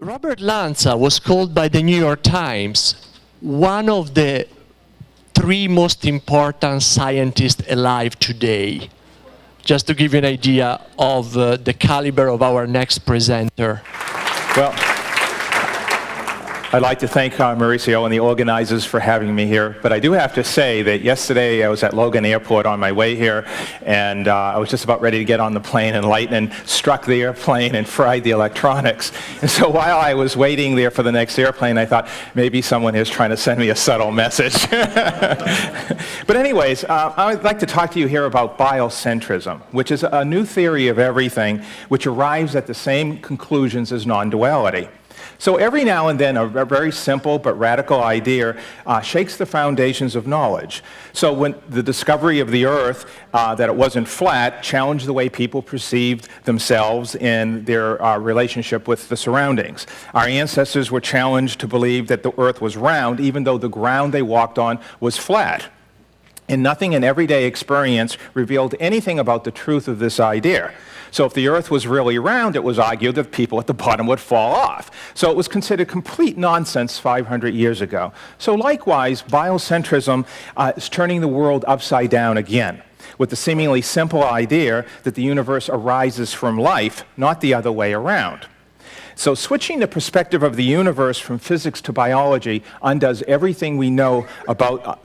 Robert Lanza was called by the New York Times one of the three most important scientists alive today. Just to give you an idea of the caliber of our next presenter. Well, I'd like to thank Mauricio and the organizers for having me here, but I do have to say that yesterday I was at Logan Airport on my way here, and I was just about ready to get on the plane, and lightning struck the airplane and fried the electronics. And so while I was waiting there for the next airplane, I thought maybe someone is trying to send me a subtle message. But anyways, I would like to talk to you here about biocentrism, which is a new theory of everything which arrives at the same conclusions as non-duality. So every now and then, a very simple but radical idea shakes the foundations of knowledge. So when the discovery of the Earth, that it wasn't flat, challenged the way people perceived themselves and their relationship with the surroundings. Our ancestors were challenged to believe that the Earth was round, even though the ground they walked on was flat. And nothing in everyday experience revealed anything about the truth of this idea. So if the Earth was really round, it was argued that people at the bottom would fall off. So it was considered complete nonsense 500 years ago. So likewise, biocentrism is turning the world upside down again, with the seemingly simple idea that the universe arises from life, not the other way around. So switching the perspective of the universe from physics to biology undoes everything we know about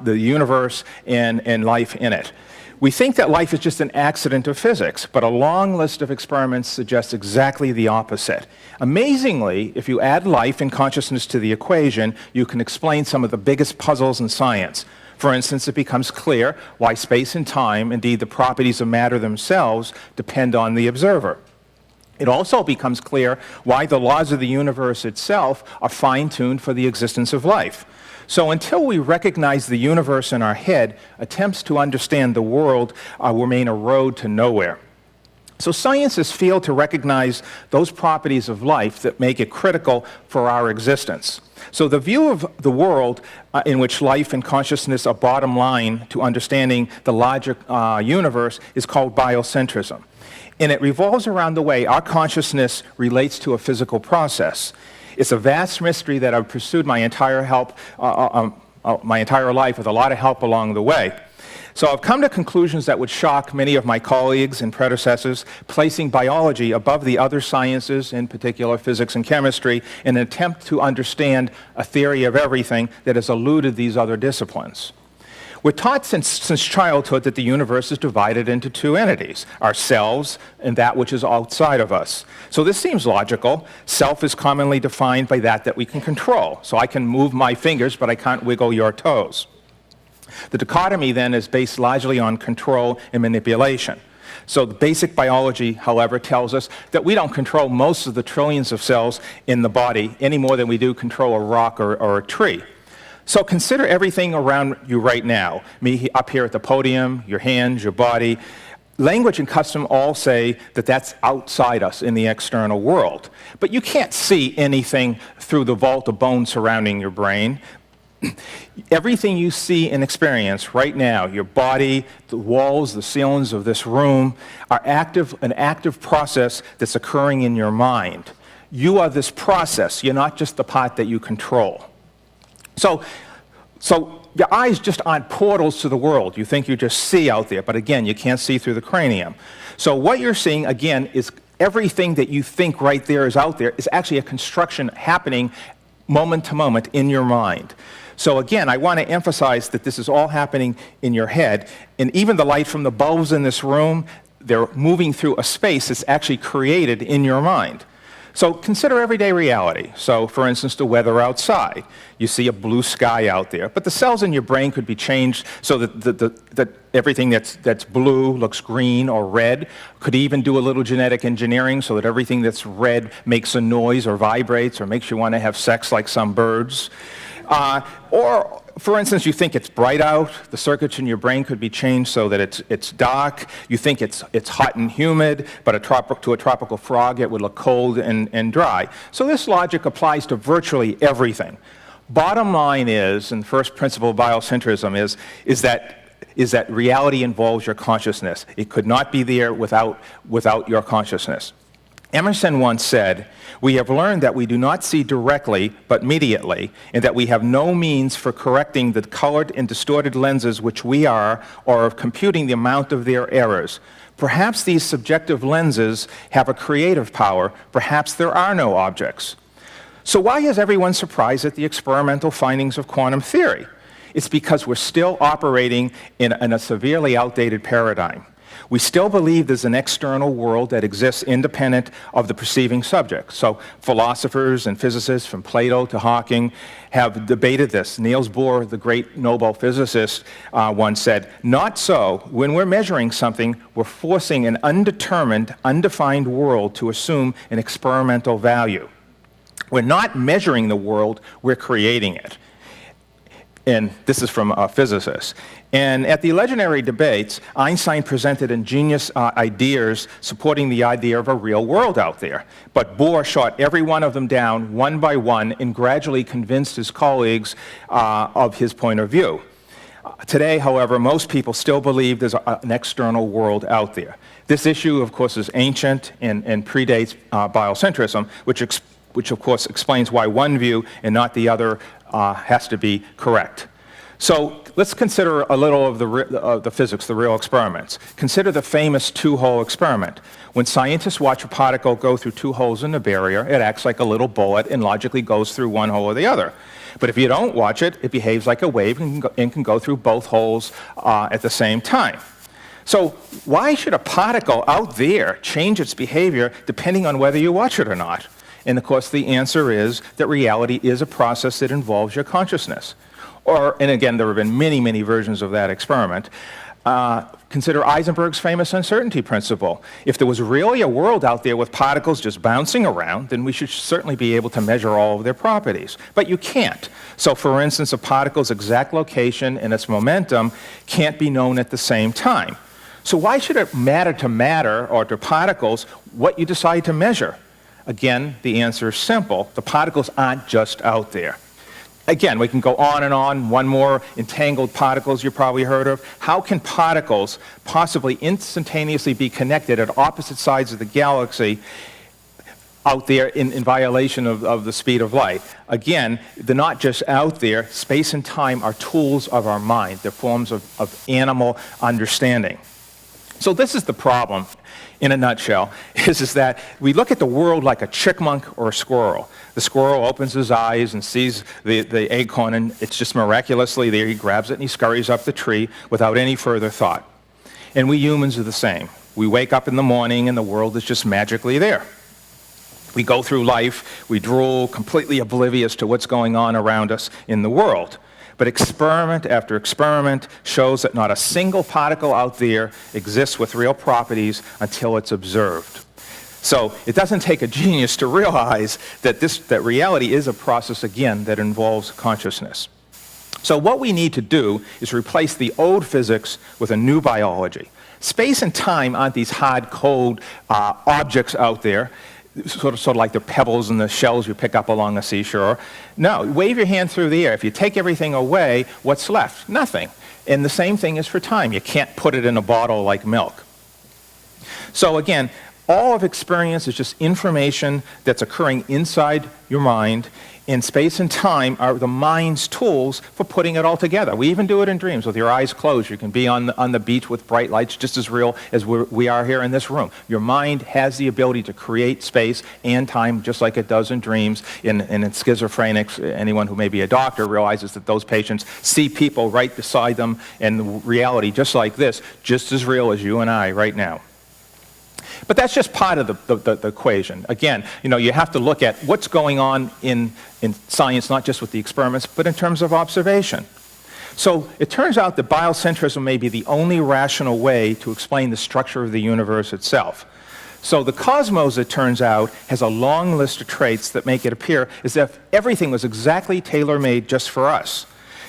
the universe and life in it. We think that life is just an accident of physics, but a long list of experiments suggests exactly the opposite. Amazingly, if you add life and consciousness to the equation, you can explain some of the biggest puzzles in science. For instance, it becomes clear why space and time, indeed the properties of matter themselves, depend on the observer. It also becomes clear why the laws of the universe itself are fine-tuned for the existence of life. So until we recognize the universe in our head, attempts to understand the world remain a road to nowhere. So scientists fail to recognize those properties of life that make it critical for our existence. So the view of the world in which life and consciousness are bottom line to understanding the larger universe is called biocentrism. And it revolves around the way our consciousness relates to a physical process. It's a vast mystery that I've pursued my entire life with a lot of help along the way. So I've come to conclusions that would shock many of my colleagues and predecessors, placing biology above the other sciences, in particular physics and chemistry, in an attempt to understand a theory of everything that has eluded these other disciplines. We're taught since childhood that the universe is divided into two entities, ourselves and that which is outside of us. So this seems logical. Self is commonly defined by that we can control. So I can move my fingers, but I can't wiggle your toes. The dichotomy then is based largely on control and manipulation. So the basic biology, however, tells us that we don't control most of the trillions of cells in the body any more than we do control a rock or a tree. So consider everything around you right now, me up here at the podium, your hands, your body. Language and custom all say that that's outside us in the external world. But you can't see anything through the vault of bone surrounding your brain. Everything you see and experience right now, your body, the walls, the ceilings of this room, are an active process that's occurring in your mind. You are this process. You're not just the part that you control. So your eyes just aren't portals to the world. You think you just see out there, but again, you can't see through the cranium. So what you're seeing, again, is everything that you think right there is out there is actually a construction happening moment to moment in your mind. So again, I want to emphasize that this is all happening in your head, and even the light from the bulbs in this room, they're moving through a space that's actually created in your mind. So consider everyday reality. So for instance, the weather outside. You see a blue sky out there, but the cells in your brain could be changed so that everything that's blue looks green or red. Could even do a little genetic engineering so that everything that's red makes a noise or vibrates or makes you want to have sex like some birds. Or, for instance, you think it's bright out, the circuits in your brain could be changed so that it's dark. You think it's hot and humid, but to a tropical frog it would look cold and dry. So this logic applies to virtually everything. Bottom line is, and the first principle of biocentrism is that reality involves your consciousness. It could not be there without your consciousness. Emerson once said, "We have learned that we do not see directly, but mediately, and that we have no means for correcting the colored and distorted lenses which we are, or of computing the amount of their errors. Perhaps these subjective lenses have a creative power. Perhaps there are no objects." So why is everyone surprised at the experimental findings of quantum theory? It's because we're still operating in a severely outdated paradigm. We still believe there's an external world that exists independent of the perceiving subject. So philosophers and physicists from Plato to Hawking have debated this. Niels Bohr, the great Nobel physicist, once said, "Not so. When we're measuring something, we're forcing an undetermined, undefined world to assume an experimental value. We're not measuring the world, we're creating it." And this is from a physicist. And at the legendary debates, Einstein presented ingenious ideas supporting the idea of a real world out there. But Bohr shot every one of them down one by one and gradually convinced his colleagues of his point of view. Today, however, most people still believe there's an external world out there. This issue, of course, is ancient and predates biocentrism, which of course explains why one view and not the other has to be correct. So let's consider a little of the physics, the real experiments. Consider the famous two-hole experiment. When scientists watch a particle go through two holes in the barrier, it acts like a little bullet and logically goes through one hole or the other. But if you don't watch it, it behaves like a wave and can go through both holes at the same time. So why should a particle out there change its behavior depending on whether you watch it or not? And of course, the answer is that reality is a process that involves your consciousness. And again, there have been many, many versions of that experiment. Consider Heisenberg's famous uncertainty principle. If there was really a world out there with particles just bouncing around, then we should certainly be able to measure all of their properties. But you can't. So for instance, a particle's exact location and its momentum can't be known at the same time. So why should it matter to matter or to particles what you decide to measure? Again, the answer is simple. The particles aren't just out there. Again, we can go on and on. One more, entangled particles you've probably heard of. How can particles possibly instantaneously be connected at opposite sides of the galaxy out there in violation of the speed of light? Again, they're not just out there. Space and time are tools of our mind. They're forms of animal understanding. So this is the problem, in a nutshell, is that we look at the world like a chipmunk or a squirrel. The squirrel opens his eyes and sees the acorn, and it's just miraculously there. He grabs it and he scurries up the tree without any further thought. And we humans are the same. We wake up in the morning and the world is just magically there. We go through life, we drool, completely oblivious to what's going on around us in the world. But experiment after experiment shows that not a single particle out there exists with real properties until it's observed. So it doesn't take a genius to realize that reality is a process, again, that involves consciousness. So what we need to do is replace the old physics with a new biology. Space and time aren't these hard, cold objects out there, sort of like the pebbles and the shells you pick up along a seashore. No, wave your hand through the air. If you take everything away, what's left? Nothing. And the same thing is for time. You can't put it in a bottle like milk. So again, all of experience is just information that's occurring inside your mind, and space and time are the mind's tools for putting it all together. We even do it in dreams. With your eyes closed, you can be on the beach with bright lights just as real as we are here in this room. Your mind has the ability to create space and time just like it does in dreams. And in schizophrenics, anyone who may be a doctor realizes that those patients see people right beside them in reality just like this, just as real as you and I right now. But that's just part of the equation. Again, you have to look at what's going on in science, not just with the experiments, but in terms of observation. So it turns out that biocentrism may be the only rational way to explain the structure of the universe itself. So the cosmos, it turns out, has a long list of traits that make it appear as if everything was exactly tailor-made just for us.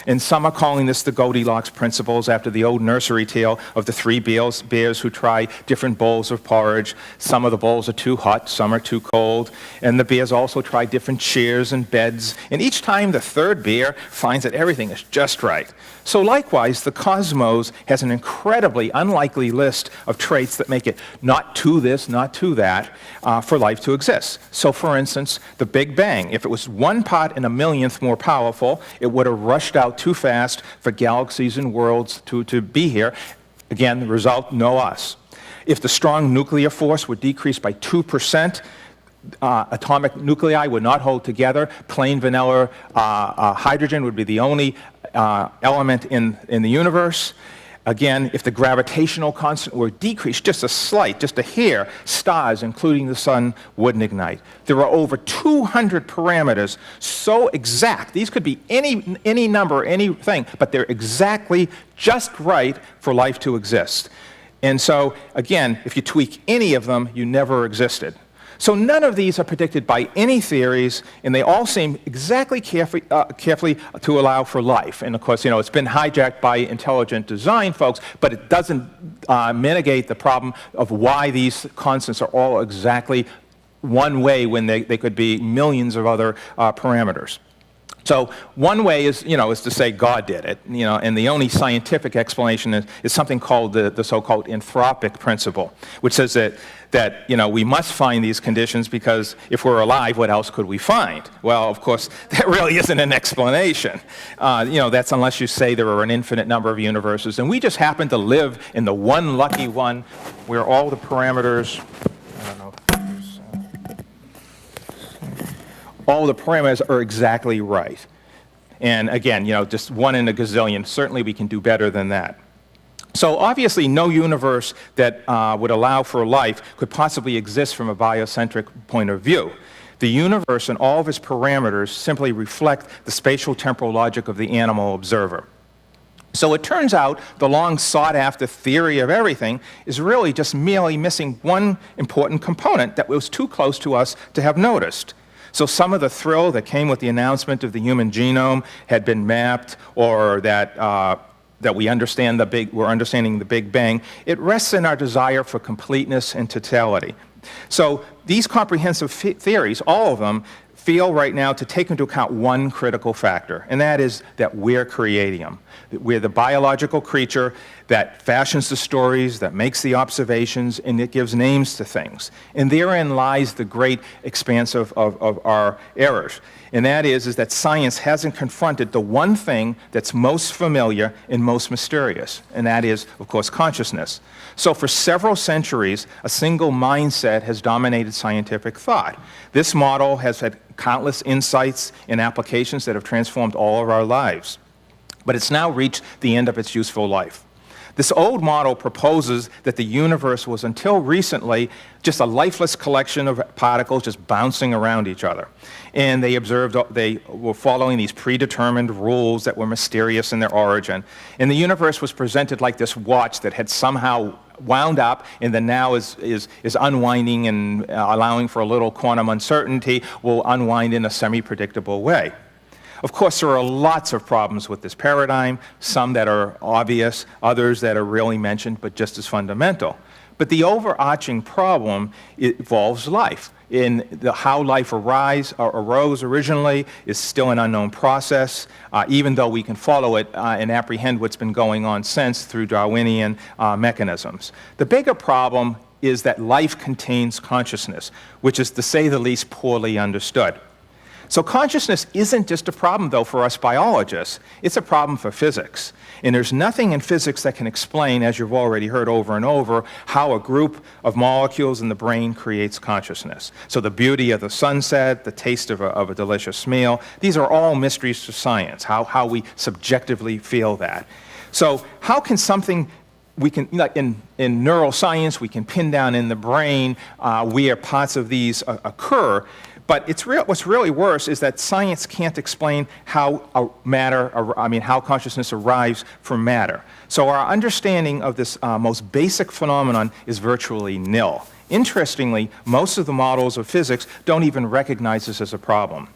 And some are calling this the Goldilocks principles, after the old nursery tale of the three bears who try different bowls of porridge. Some of the bowls are too hot, some are too cold. And the bears also try different chairs and beds. And each time the third bear finds that everything is just right. So likewise, the cosmos has an incredibly unlikely list of traits that make it not to this, not to that, for life to exist. So for instance, the Big Bang, if it was 1 part in a millionth more powerful, it would have rushed out too fast for galaxies and worlds to be here. Again, the result, no us. If the strong nuclear force would decrease by 2%, atomic nuclei would not hold together. Plain vanilla hydrogen would be the only element in the universe. Again, if the gravitational constant were decreased just a hair, stars, including the sun, wouldn't ignite. There are over 200 parameters so exact. These could be any number, anything, but they're exactly just right for life to exist. And so, again, if you tweak any of them, you never existed. So none of these are predicted by any theories, and they all seem exactly carefully to allow for life. And of course, it's been hijacked by intelligent design folks, but it doesn't mitigate the problem of why these constants are all exactly one way when they could be millions of other parameters. So one way is to say God did it, and the only scientific explanation is something called the so-called anthropic principle, which says that we must find these conditions because if we're alive, what else could we find? Well, of course, that really isn't an explanation. That's unless you say there are an infinite number of universes, and we just happen to live in the one lucky one where all the parameters, all the parameters are exactly right. And again, just 1 in a gazillion. Certainly we can do better than that. So obviously no universe that would allow for life could possibly exist from a biocentric point of view. The universe and all of its parameters simply reflect the spatial temporal logic of the animal observer. So it turns out the long sought after theory of everything is really just merely missing one important component that was too close to us to have noticed. So some of the thrill that came with the announcement of the human genome had been mapped, or that we're understanding the Big Bang. It rests in our desire for completeness and totality. So these comprehensive theories, all of them, feel right now to take into account one critical factor, and that is that we're creating them. We're the biological creature that fashions the stories, that makes the observations, and it gives names to things. And therein lies the great expanse of our errors. And that is that science hasn't confronted the one thing that's most familiar and most mysterious, and that is, of course, consciousness. So for several centuries, a single mindset has dominated scientific thought. This model has had countless insights and applications that have transformed all of our lives. But it's now reached the end of its useful life. This old model proposes that the universe was until recently just a lifeless collection of particles just bouncing around each other. And they were following these predetermined rules that were mysterious in their origin. And the universe was presented like this watch that had somehow wound up and then now is unwinding and allowing for a little quantum uncertainty, will unwind in a semi-predictable way. Of course, there are lots of problems with this paradigm, some that are obvious, others that are really mentioned, but just as fundamental. But the overarching problem involves life. How life arose originally is still an unknown process, even though we can follow it and apprehend what's been going on since through Darwinian mechanisms. The bigger problem is that life contains consciousness, which is, to say the least, poorly understood. So consciousness isn't just a problem, though, for us biologists. It's a problem for physics. And there's nothing in physics that can explain, as you've already heard over and over, how a group of molecules in the brain creates consciousness. So the beauty of the sunset, the taste of a delicious meal, these are all mysteries to science, how we subjectively feel that. So how can something in neuroscience, we can pin down in the brain where parts of these occur. But what's really worse is that science can't explain how consciousness arrives from matter. So our understanding of this most basic phenomenon is virtually nil. Interestingly, most of the models of physics don't even recognize this as a problem.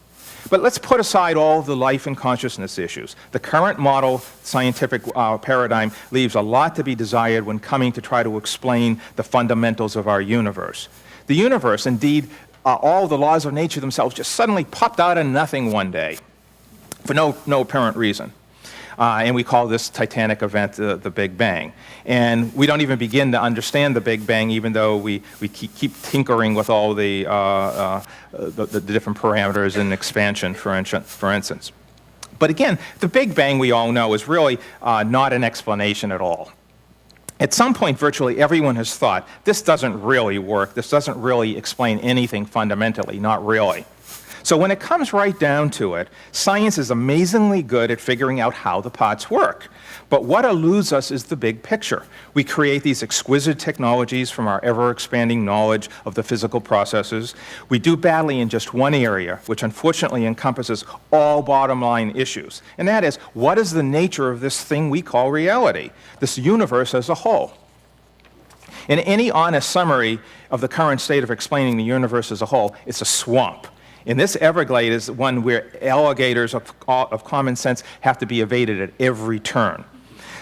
But let's put aside all the life and consciousness issues. The current model scientific paradigm leaves a lot to be desired when coming to try to explain the fundamentals of our universe. The universe, indeed, all the laws of nature themselves just suddenly popped out of nothing one day for no apparent reason. And we call this titanic event the Big Bang. And we don't even begin to understand the Big Bang, even though we keep tinkering with all the different parameters and expansion, for instance. But again, the Big Bang, we all know, is really not an explanation at all. At some point, virtually everyone has thought, this doesn't really work, this doesn't really explain anything fundamentally, not really. So when it comes right down to it, science is amazingly good at figuring out how the parts work. But what eludes us is the big picture. We create these exquisite technologies from our ever-expanding knowledge of the physical processes. We do badly in just one area, which unfortunately encompasses all bottom-line issues. And that is, what is the nature of this thing we call reality, this universe as a whole? In any honest summary of the current state of explaining the universe as a whole, it's a swamp. And this Everglade is one where alligators of common sense have to be evaded at every turn.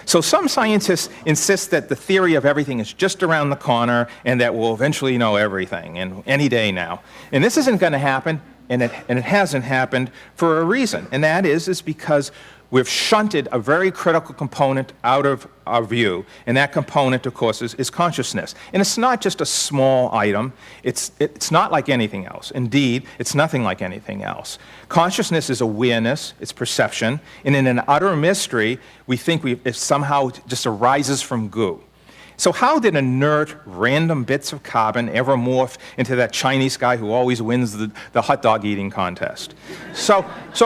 So some scientists insist that the theory of everything is just around the corner and that we'll eventually know everything, and any day now. And this isn't going to happen, and it hasn't happened for a reason. And that is because we've shunted a very critical component out of our view, and that component, of course, is consciousness. And it's not just a small item. It's not like anything else. Indeed, it's nothing like anything else. Consciousness is awareness, it's perception, and in an utter mystery, we think it somehow just arises from goo. So how did inert, random bits of carbon ever morph into that Chinese guy who always wins the hot dog eating contest? So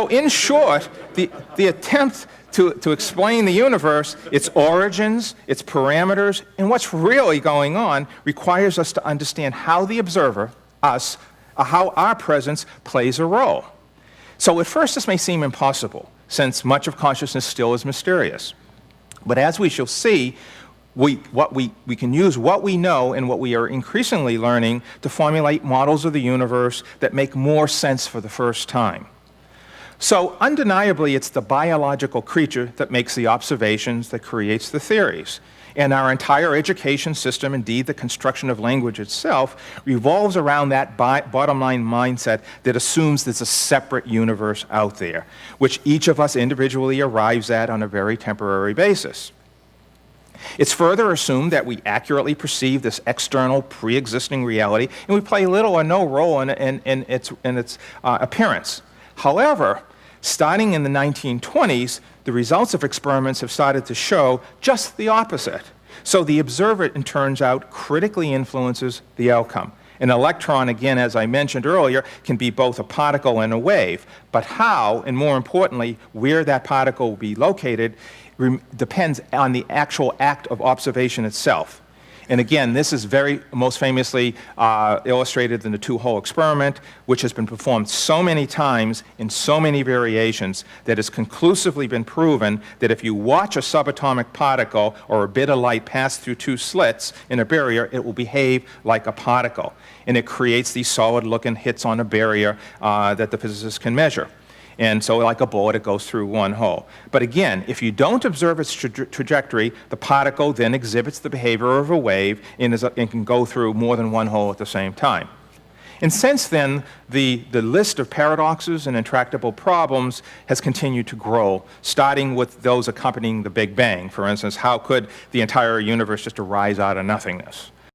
in short, the attempt to explain the universe, its origins, its parameters, and what's really going on requires us to understand how the observer, us, how our presence plays a role. So at first this may seem impossible, since much of consciousness still is mysterious. But as we shall see, we can use what we know and what we are increasingly learning to formulate models of the universe that make more sense for the first time. So undeniably, it's the biological creature that makes the observations, that creates the theories. And our entire education system, indeed the construction of language itself, revolves around that bottom-line mindset that assumes there's a separate universe out there, which each of us individually arrives at on a very temporary basis. It's further assumed that we accurately perceive this external, pre-existing reality, and we play little or no role in its appearance. However, starting in the 1920s, the results of experiments have started to show just the opposite. So the observer, it turns out, critically influences the outcome. An electron, again, as I mentioned earlier, can be both a particle and a wave. But how, and more importantly, where that particle will be located, depends on the actual act of observation itself. And again, this is most famously illustrated in the two-hole experiment, which has been performed so many times in so many variations that it's conclusively been proven that if you watch a subatomic particle or a bit of light pass through two slits in a barrier, it will behave like a particle. And it creates these solid-looking hits on a barrier that the physicists can measure. And so like a bullet, it goes through one hole. But again, if you don't observe its trajectory, the particle then exhibits the behavior of a wave and can go through more than one hole at the same time. And since then, the list of paradoxes and intractable problems has continued to grow, starting with those accompanying the Big Bang. For instance, how could the entire universe just arise out of nothingness?